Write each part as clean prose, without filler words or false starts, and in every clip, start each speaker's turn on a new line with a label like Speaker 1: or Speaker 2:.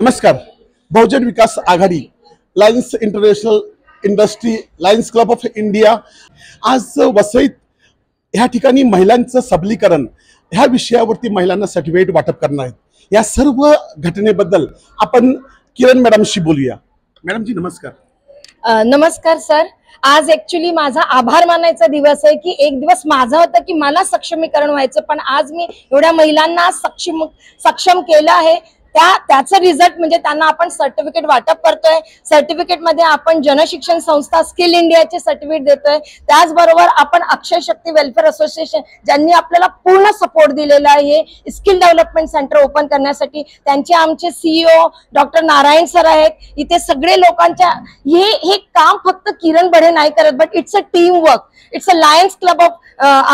Speaker 1: नमस्कार. Bahujan Vikas Aghadi, Lions International industry, Lions club of India आज वसईत ह्या ठिकाणी महिलांचं सबलीकरण ह्या विषयावरती महिलांना सर्टिफिकेट वाटप करणार आहेत. या सर्व घटनेबद्दल आपण किरण मॅडमशी बोलूया. मॅडम जी नमस्कार.
Speaker 2: नमस्कार सर. आज ऍक्च्युली माझा आभार मानायचा दिवस आहे की एक दिवस माझा होता की मला सक्षमीकरण व्हायचं, पण आज मी एवढ्या महिलांना सक्षम केलं आहे. त्याचा रिझल्ट म्हणजे त्यांना आपण सर्टिफिकेट वाटप करतोय. सर्टिफिकेट मध्ये आपण जनशिक्षण संस्था स्किल इंडियाचे सर्टिफिकेट देतोय. त्याचबरोबर आपण अक्षय शक्ती वेलफेअर असोसिएशन ज्यांनी आपल्याला पूर्ण सपोर्ट दिलेला आहे स्किल डेव्हलपमेंट सेंटर ओपन करण्यासाठी, त्यांचे आमचे सीईओ डॉक्टर नारायण सर आहेत. इथे सगळे लोकांच्या हे काम फक्त किरण बढे नाही करत, but it's a team work. It's a lions club of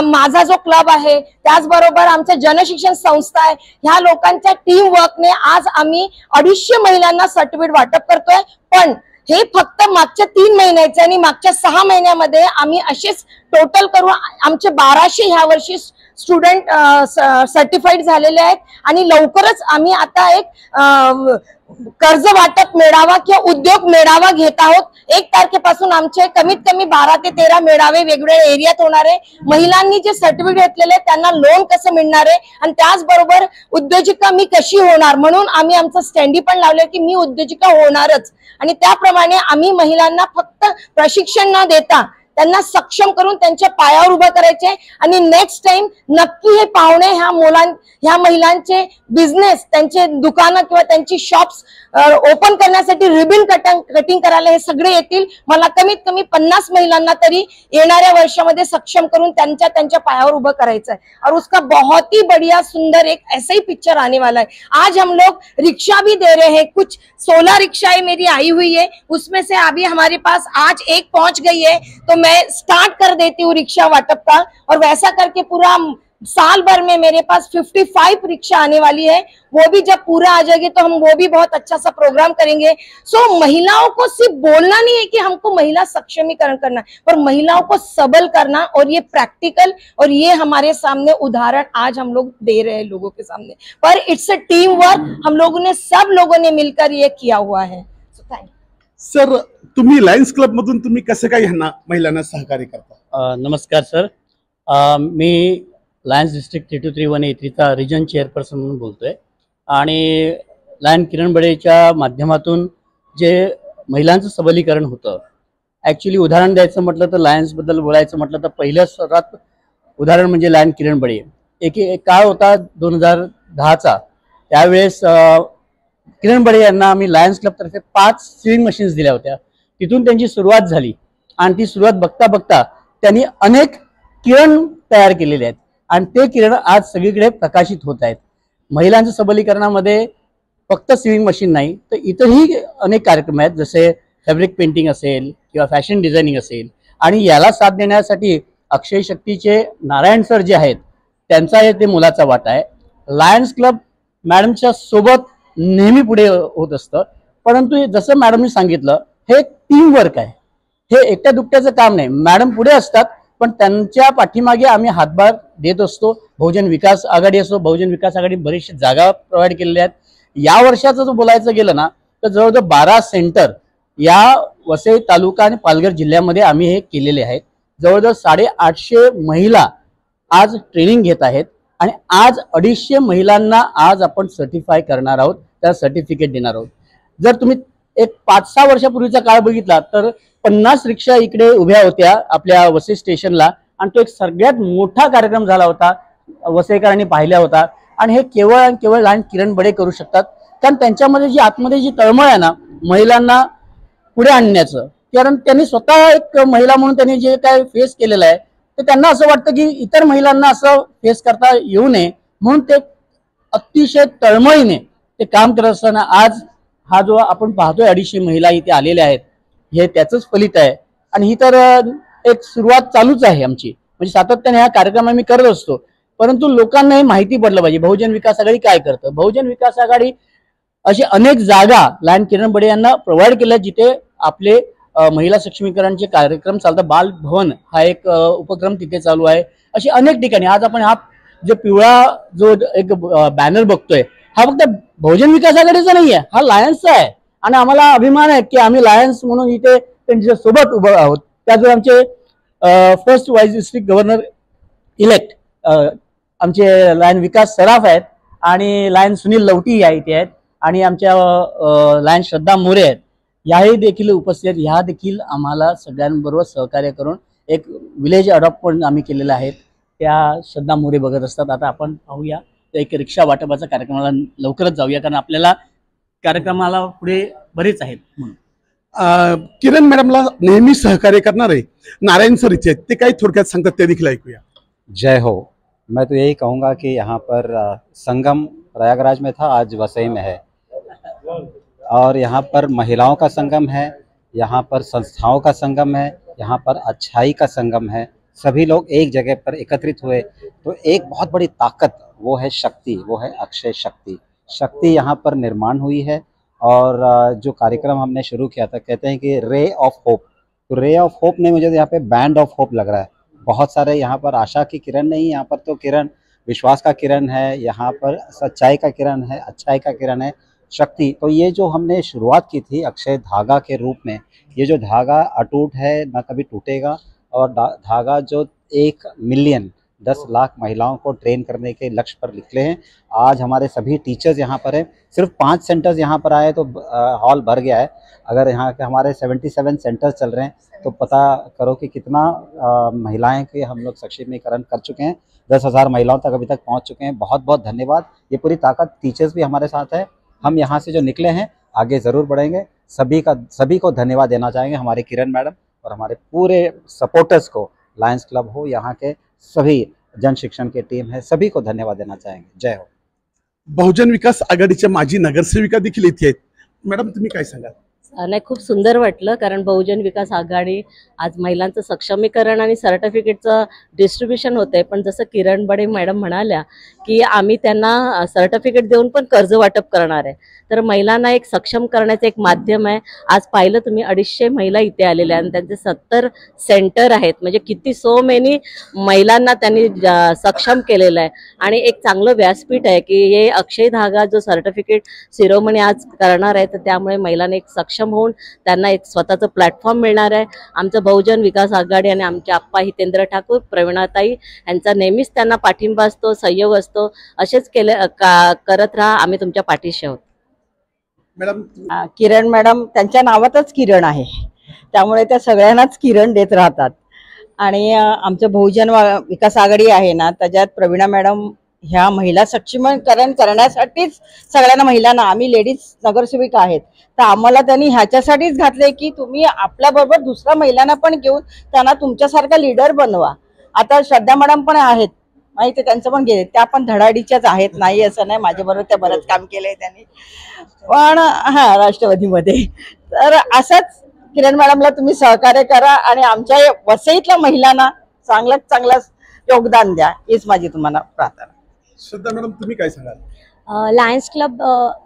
Speaker 2: माझा जो क्लब आहे, त्याचबरोबर आमच्या जनशिक्षण संस्था आहे, ह्या लोकांच्या टीम वर्कने आज आम्ही 250 महिलांना सर्टिफिकेट वाटप करतोय. पण हे फक्त मागच्या 3 महिन्याचे आणि मागच्या 6 महिन्यामध्ये आम्ही असेच टोटल करून आमचे 1200 ह्या वर्षी स्टुडंट सर्टिफाईड झालेले आहेत. आणि लवकरच आम्ही आता एक कर्ज वाटप मेळावा किंवा उद्योग मेळावा घेत आहोत. 1 तारखेपासून आमचे कमीत कमी 12 ते 13 मेळावे वेगवेगळ्या एरियात होणार आहे. महिलांनी जे सर्टिफिकेट घेतलेले त्यांना लोन कसं मिळणार आहे आणि त्याचबरोबर उद्योजिका मी कशी होणार, म्हणून आम्ही आमचं स्टँडी पण लावले की मी उद्योजिका होणारच. आणि त्याप्रमाणे आम्ही महिलांना फक्त प्रशिक्षण न देता त्यांना सक्षम करून त्यांच्या पायावर उभं करायचे. आणि नेक्स्ट टाइम नक्की हे पाहुणे ह्या महिलांचे बिझनेस, त्यांचे दुकानं किंवा त्यांची शॉप्स ओपन करण्यासाठी रिबन कटिंग करायला हे सगळे येतील. मला कमीत कमी 50 महिलांना तरी येणाऱ्या वर्षामध्ये सक्षम करून त्यांच्या पायावर उभं करायचं है. और उसका बहुत ही बढ़िया सुंदर एक ऐसा ही पिक्चर आने वाला है. आज हम लोग रिक्शा भी दे रहे हैं. कुछ 16 रिक्शाएं मेरी आई हुई है, उसमें से अभी हमारे पास आज एक पहुंच गई है. तो मैं स्टार्ट कर देती हूँ रिक्शा वाटप का, और वैसा करके पूरा साल भर में मेरे पास 55 रिक्शा आने वाली है. वो भी जब पूरा आ जाएगी तो हम वो भी बहुत अच्छा सा प्रोग्राम करेंगे. सो महिलाओं को सिर्फ बोलना नहीं है कि हमको महिला सक्षमीकरण करना, पर महिलाओं को सबल करना, और ये प्रैक्टिकल, और ये हमारे सामने उदाहरण आज हम लोग दे रहे हैं लोगों के सामने. पर इट्स अ टीम वर्क. हम लोगों ने सब लोगों ने मिलकर ये किया हुआ है. So thank you
Speaker 1: sir. तुम्ही लायन्स क्लब मधून तुम्ही कसे काय ह्यांना महिलांना सहकार्य करता?
Speaker 3: नमस्कार सर. मी लायन्स डिस्ट्रिक्ट 3231A3 चा रिजन चेअरपर्सन म्हणून बोलतोय. आणि लायन किरण बडेच्या माध्यमातून जे महिलांचं सबलीकरण होतं, ॲक्च्युली उदाहरण द्यायचं म्हटलं तर लायन्सबद्दल बोलायचं म्हटलं तर पहिलं सर्वात उदाहरण म्हणजे लायन किरण बडे. एक काळ होता 2010चा. त्यावेळेस किरण बडे यांना आम्ही लायन्स क्लबतर्फे 5 स्विंग मशीन्स दिल्या होत्या. तिथून त्यांची सुरुवात झाली आणि ती सुरुवात बघता बघता त्यांनी अनेक किरण तयार केलेले आहेत आणि ते किरण आज सगळीकडे प्रकाशित होत आहेत. महिलांच्या सबलीकरणामध्ये फक्त स्विंग मशीन नाही तर इतरही अनेक कार्यक्रम आहेत, जसे फॅब्रिक पेंटिंग असेल किंवा फॅशन डिझायनिंग असेल. आणि याला साथ देण्यासाठी अक्षय शक्तीचे नारायण सर जे आहेत त्यांचा ते मोलाचा वाटा आहे. लायन्स क्लब मॅडमच्या सोबत नेहमी पुढे होत असतं. परंतु जसं मॅडमनी सांगितलं, हे टीम वर्क आहे. हे एकट्या दुकट्याचं काम नाही. मॅडम पुढे असतात पण त्यांच्या पाठीमागे आम्ही हातभार देत असतो. बहुजन विकास आघाडी असो, बहुजन विकास आघाडी बरीचशी जागा प्रोव्हाइड केलेल्या आहेत. या वर्षाचं जर बोलायचं गेलं ना तर जवळजवळ 12 सेंटर या वसई तालुका आणि पालघर जिल्ह्यामध्ये आम्ही हे केलेले आहेत. जवळजवळ 850 महिला आज ट्रेनिंग घेत आहेत आणि आज 250 महिलांना आज आपण सर्टिफाय करणार आहोत, त्या सर्टिफिकेट देणार आहोत. जर तुम्ही एक 5-6 वर्षापूर्वीचा काळ बघितला तर 50 रिक्षा इकडे उभ्या होत्या आपल्या वसई स्टेशनला आणि तो एक सगळ्यात मोठा कार्यक्रम झाला होता, वसईकरांनी पाहिला होता. आणि हे केवळ आणि केवळ लायन किरण बडे करू शकतात, कारण त्यांच्यामध्ये जी आतमध्ये जी तळमळ आहे ना महिलांना पुढे आणण्याचं, कारण त्यांनी स्वतः एक महिला म्हणून त्यांनी जे काय फेस केलेलं आहे ते त्यांना असं वाटतं की इतर महिलांना असं फेस करता येऊ नये, म्हणून ते अतिशय तळमळीने ते काम करत असताना आज हा जो आपण पाहतोय 250 महिला इथे आलेल्या आहेत, हे त्याचंच फलित आहे. आणि ही तर एक सुरुवात चालूच आहे आमची. म्हणजे सातत्याने हा कार्यक्रम आम्ही करत असतो, परंतु लोकांना हे माहिती पडलं पाहिजे बहुजन विकास आघाडी काय करतं. बहुजन विकास आघाडी अशी अनेक जागा लायन किरण बडे यांना प्रोव्हाइड केल्या जिथे आपले महिला सक्षमीकरणचे कार्यक्रम चालतात. बाल भवन हा एक उपक्रम तिथे चालू आहे. अशी अनेक ठिकाणी आज आपण हा जो पिवळा जो एक बॅनर बघतोय हा फक्त बहुजन विकास आघाडीचा नाही आहे, हा लायन्सचा आहे. आणि आम्हाला अभिमान आहे की आम्ही लायन्स म्हणून इथे त्यांच्या सोबत उभं आहोत. त्याचवेळी आमचे first vice district governor elect आमचे लायन विकास सराफ आहेत आणि लायन सुनील लवटी या इथे आहेत आणि आमच्या लायन श्रद्धा मोरे आहेत. याही देखील उपस्थित आहेत. ह्या देखील आम्हाला सगळ्यांबरोबर सहकार्य करून एक विलेज अडॉप्ट पण आम्ही केलेलं आहे. त्या श्रद्धा मोरे बघत असतात. आता आपण पाहूया एक रिक्षा वाटपाचा कार्यक्रमाला लवकरच जाऊया, कारण आपल्याला कार्यक्रमाला पुढे बरेच आहेत म्हणून.
Speaker 1: किरण मॅडमला नेहमी सहकार्य करणारे नारायण सर इथे आहेत, ते काही थोडक्यात सांगतात ते देखील ऐकूया.
Speaker 4: जय हो. मैं तो यही कहूँगा कि यहाँ पर संगम प्रयागराज में था, आज वसई में है, और यहाँ पर महिलाओं का संगम है, यहाँ पर संस्थाओं का संगम है, यहाँ पर अच्छाई का संगम है. सभी लोग एक जगह पर एकत्रित हुए तो एक बहुत बड़ी ताकत, वो है शक्ति, वो है अक्षय शक्ति. शक्ति यहाँ पर निर्माण हुई है. और जो कार्यक्रम हमने शुरू किया था, कहते हैं कि रे ऑफ होप, तो रे ऑफ होप ने मुझे यहाँ पे बैंड ऑफ होप लग रहा है. बहुत सारे यहाँ पर आशा की किरण नहीं, यहाँ पर तो किरण विश्वास का किरण है, यहाँ पर सच्चाई का किरण है, अच्छाई का किरण है, शक्ति. तो ये जो हमने शुरुआत की थी अक्षय धागा के रूप में, ये जो धागा अटूट है, ना कभी टूटेगा. और धागा जो 1 मिलियन 10 लाख महिलाओं को ट्रेन करने के लक्ष्य पर निकले हैं. आज हमारे सभी टीचर्स यहाँ पर हैं. सिर्फ 5 सेंटर्स यहाँ पर आए तो हॉल भर गया है. अगर यहाँ के हमारे 77 सेंटर्स चल रहे हैं तो पता करो कि कितना महिलाएं के हम लोग सक्षमीकरण कर चुके हैं. 10,000 महिलाओं तक अभी तक पहुँच चुके हैं. बहुत बहुत धन्यवाद. ये पूरी ताकत टीचर्स भी हमारे साथ है. हम यहाँ से जो निकले हैं आगे ज़रूर बढ़ेंगे. सभी को धन्यवाद देना चाहेंगे, हमारे किरण मैडम और हमारे पूरे सपोर्टर्स को. लायन्स क्लब हो, यहाँ के सभी जन शिक्षण की टीम है, सभी को धन्यवाद देना चाहेंगे. जय हो.
Speaker 1: बहुजन विकास आघाडीच्या माजी नगरसेविका देखील इथे आहेत. मॅडम तुम्ही काय सांगाल?
Speaker 5: नाही, खूप सुंदर वाटलं, कारण बहुजन विकास आघाडी आज महिलांचं सक्षमीकरण आणि सर्टिफिकेटचं डिस्ट्रीब्युशन होतंय. पण जसं किरण बडे मॅडम म्हणाल्या की आम्ही त्यांना सर्टिफिकेट देऊन पण कर्ज वाटप करणार आहे, तर महिलांना एक सक्षम करण्याचं एक माध्यम आहे. आज पाहिलं तुम्ही 250 महिला इथे आलेल्या आणि त्यांचे 70 सेंटर आहेत. म्हणजे किती सो मेनी महिलांना त्यांनी सक्षम केलेलं आहे. आणि एक चांगलं व्यासपीठ आहे की हे अक्षय धागा जो सर्टिफिकेट सिरोमनी आज करणार आहे, तर त्यामुळे महिलांना एक सक्षम होऊन त्यांना एक स्वतःचं प्लॅटफॉर्म मिळणार आहे. आमचं बहुजन विकास आघाडी आणि आमचे आप्पा हितेंद्र ठाकूर, प्रवीणाताई यांचा नेहमीच त्यांना पाठिंबा असतो, सहयोग असतो. असेच करत राहा. आम्ही तुमच्या पाठीशी आहोत.
Speaker 1: मॅडम
Speaker 6: किरण मॅडम त्यांच्या नावातच किरण आहे, त्यामुळे त्या सगळ्यांनाच किरण देत राहतात. आणि आमचं बहुजन विकास आघाडी आहे ना, त्याच्यात प्रवीणा मॅडम ह्या महिला सक्षमीकरण करण्यासाठीच सगळ्यांना महिलांना, आम्ही लेडीज नगरसेविका आहेत, तर आम्हाला त्यांनी ह्याच्यासाठीच घातले की तुम्ही आपल्याबरोबर दुसऱ्या महिलांना पण घेऊन त्यांना तुमच्यासारखा लीडर बनवा. आता श्रद्धा मॅडम पण आहेत माहिती, त्यांचं पण गेले, त्या पण धडाडीच्याच आहेत, नाही असं नाही, माझ्याबरोबर त्या बरंच काम केलंय त्यांनी पण, हा राष्ट्रवादीमध्ये. तर असंच किरण मॅडमला तुम्ही सहकार्य करा आणि आमच्या वसईतल्या महिलांना चांगलं योगदान द्या, हीच माझी तुम्हाला प्रार्थना.
Speaker 1: श्रद्धा मॅडम तुम्ही काय सांगाल?
Speaker 2: लायन्स क्लब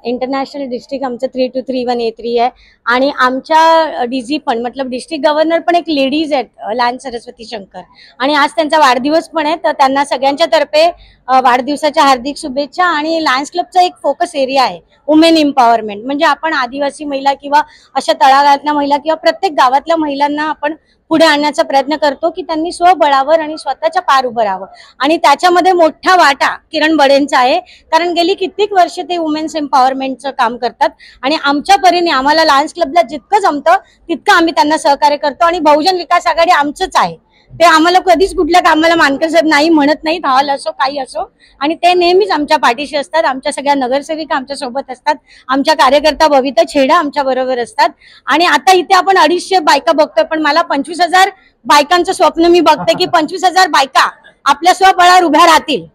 Speaker 2: इंटरनॅशनल डिस्ट्रिक्ट आमचं 3231A3 आहे आणि आमच्या डीजी पण मतलब डिस्ट्रिक्ट गव्हर्नर पण एक लेडीज आहेत, लायन सरस्वती शंकर, आणि आज त्यांचा वाढदिवस पण आहे. तर त्यांना सगळ्यांच्या तर्फे वाढदिवसाच्या हार्दिक शुभेच्छा. आणि लायन्स क्लबचा एक फोकस एरिया आहे वुमेन एम्पॉवरमेंट, म्हणजे आपण आदिवासी महिला किंवा अशा तळागाळातल्या महिला किंवा प्रत्येक गावातल्या महिलांना आपण पुढे आणण्याचा प्रयत्न करतो की त्यांनी स्वबळावर आणि स्वतःच्या पार उभं राहावं. आणि त्याच्यामध्ये मोठा वाटा किरण बडेंचा आहे, कारण गेली कित्येक वर्ष ते वुमेन्स एम्पॉवरमेंटचं काम करतात. आणि आमच्या परीने आम्हाला लायन्स क्लबला जितकं जमतं तितकं आम्ही त्यांना सहकार्य करतो. आणि बहुजन विकास आघाडी आमचंच आहे, ते आम्हाला कधीच कुठल्या कामाला मानकर साहेब नाही म्हणत नाहीत, हॉल असो काही असो, आणि ते नेहमीच आमच्या पाठीशी असतात. आमच्या सगळ्या नगरसेविका आमच्या सोबत असतात, आमच्या कार्यकर्ता बबिता छेडा आमच्या बरोबर असतात. आणि आता इथे आपण 250 बायका बघतोय, पण मला 25,000 बायकांचं स्वप्न मी बघते की 25,000 बायका आपल्या स्वबळावर उभ्या राहतील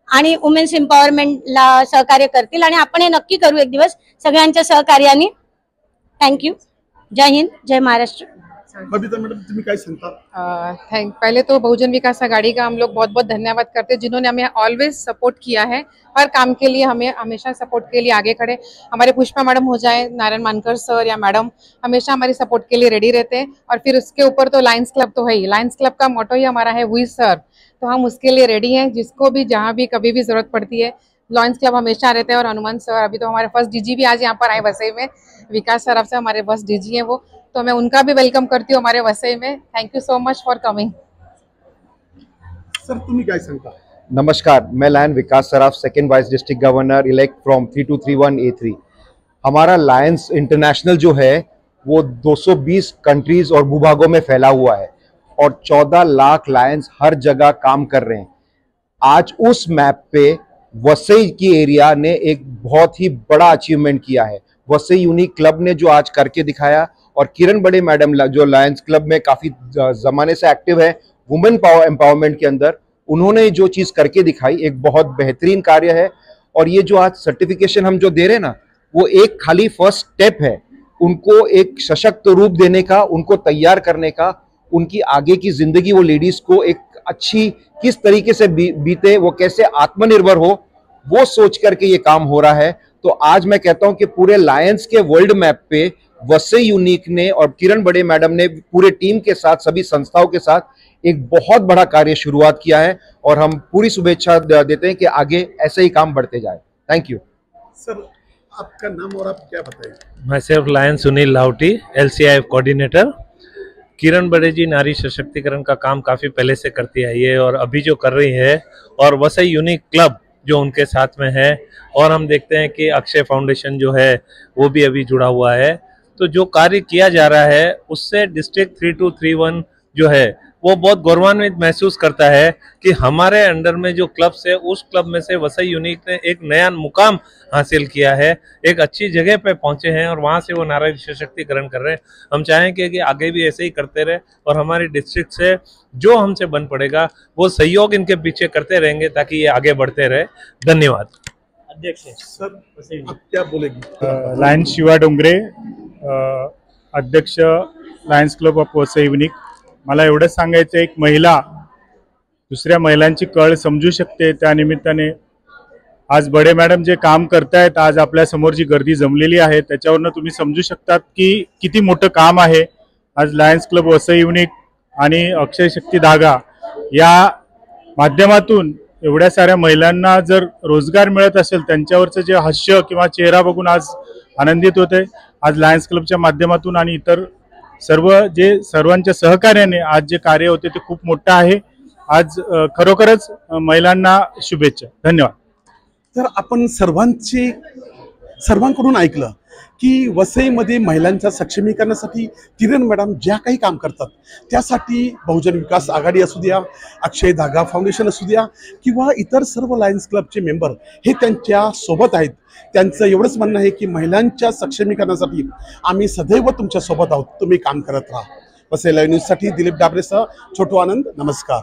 Speaker 2: आणि वुमेन्स एम्पॉवरमेंटला सहकार्य करतील. आणि आपण हे नक्की करू एक दिवस सगळ्यांच्या सहकार्याने. थँक्यू. जय हिंद, जय महाराष्ट्र.
Speaker 1: बबीता मैडम तुम्हें क्या संता?
Speaker 7: पहले तो बहुजन विकास आघाड़ी का हम लोग बहुत बहुत धन्यवाद करते हैं, जिन्होंने हमें ऑलवेज सपोर्ट किया है, हर काम के लिए हमें हमेशा सपोर्ट के लिए आगे खड़े. हमारे पुष्पा मैडम हो जाए, नारायण मानकर सर या मैडम, हमेशा हमारी सपोर्ट के लिए रेडी रहते हैं. और फिर उसके ऊपर तो लायन्स क्लब तो है ही. लायन्स क्लब का मोटो ही हमारा है वी सर, तो हम उसके लिए रेडी हैं. जिसको भी जहाँ भी कभी भी जरूरत पड़ती है लॉयंस क्लब हमेशा रहते हैं, और हनुमान सर, अभी तो हमारे फर्स्ट डीजी भी आज यहाँ पर आए वसई में, विकास सर से हमारे फर्स्ट डीजी हैं वो, तो मैं उनका भी वेलकम करती हूँ हमारे वसई में। Thank you so much for coming.
Speaker 1: Sir तुम्ही काय सांगता?
Speaker 8: नमस्कार, मैं lion Vikas Saraf, second vice district governor elect from 3231A3। हमारा लायंस इंटरनेशनल जो है वो 220 कंट्रीज और भूभागों में फैला हुआ है और 14 लाख लायंस हर जगह काम कर रहे हैं। आज उस मैप पे वसई की एरिया ने एक बहुत ही बड़ा अचीवमेंट किया है। वसई यूनिक क्लब ने जो आज करके दिखाया, और किरण बड़े मैडम जो लायंस क्लब में काफी जमाने से एक्टिव है वुमेन पावर एम्पावरमेंट के अंदर, उन्होंने जो चीज करके दिखाई एक बहुत बेहतरीन कार्य है। और ये जो आज सर्टिफिकेशन हम जो दे रहे हैं ना, वो एक खाली फर्स्ट स्टेप है उनको एक सशक्त रूप देने का, उनको तैयार करने का, उनकी आगे की जिंदगी वो लेडीज को एक अच्छी किस तरीके से बीते, वो कैसे आत्मनिर्भर हो, वो सोच करके ये काम हो रहा है। तो आज मैं कहता हूं कि पूरे लायंस के वर्ल्ड मैप पे वसई यूनिक ने और किरण बड़े मैडम ने पूरे टीम के साथ, सभी संस्थाओं के साथ एक बहुत बड़ा कार्य शुरुआत किया है, और हम पूरी शुभेच्छा देते हैं कि आगे ऐसे ही काम बढ़ते जाए। थैंक यू
Speaker 1: सर, आपका नाम और आप क्या बताएंगे?
Speaker 9: My self lion Sunil Lahoti, LCIF coordinator. Kiran Bade ji नारी सशक्तिकरण का काम काफ़ी पहले से करती है ये, और अभी जो कर रही है, और वसई यूनिक क्लब जो उनके साथ में है, और हम देखते हैं कि अक्षय फाउंडेशन जो है वो भी अभी जुड़ा हुआ है। तो जो कार्य किया जा रहा है उससे डिस्ट्रिक्ट 3231 जो है वो बहुत गौरवान्वित महसूस करता है कि हमारे अंडर में जो क्लब्स है उस क्लब में से वसई यूनिक ने एक नया मुकाम हासिल किया है, एक अच्छी जगह पे पहुंचे हैं, और वहां से वो नारी सशक्तिकरण कर रहे हैं। हम चाहेंगे कि आगे भी ऐसे ही करते रहे, और हमारी डिस्ट्रिक्ट से जो हमसे बन पड़ेगा वो सहयोग इनके पीछे करते रहेंगे ताकि ये आगे बढ़ते रहे। धन्यवाद।
Speaker 3: अध्यक्ष
Speaker 1: सर आप क्या बोलेगी?
Speaker 10: लायन शिवा डोंगरे, अध्यक्ष lions club of Vasai unique. मला एवढंच सांगायचं, एक महिला दुसऱ्या महिलांची कळ समजू शकते, त्या निमित्ताने आज बडे मॅडम जे काम करतायत, आज आपल्या समोर जी गर्दी जमलेली आहे त्याच्यावरनं तुम्ही समजू शकतात की किती मोठं काम आहे। आज लायन्स क्लब वसई यूनिक आणि अक्षय शक्ती धागा या माध्यमातून एवढ्या साऱ्या महिलांना जर रोजगार मिळत असेल, त्यांच्यावरचं जे हास्य किंवा चेहरा बघून आज आनंदित होते। आज लायन्स क्लबच्या माध्यमातून आणि इतर सर्वांच्या सहकार्याने आज जे कार्य होते ते खूप मोठं आहे। आज खरोखरच महिलांना शुभेच्छा। धन्यवाद।
Speaker 1: तर आपण सर्वांकडून ऐकलं की वसईमध्ये महिलांच्या सक्षमीकरणासाठी किरण मॅडम ज्या काही काम करतात त्यासाठी बहुजन विकास आघाडी असू द्या, अक्षय धागा फाउंडेशन असू द्या, किंवा इतर सर्व लायन्स क्लबचे मेंबर हे त्यांच्या सोबत आहेत। त्यांचं एवढंच म्हणणं आहे की महिलांच्या सक्षमीकरणासाठी आम्ही सदैव तुमच्या सोबत आहोत, तुम्ही काम करत राहा। वसई लाईव्ह न्यूजसाठी दिलीप डाबरेसह छोटू आनंद, नमस्कार।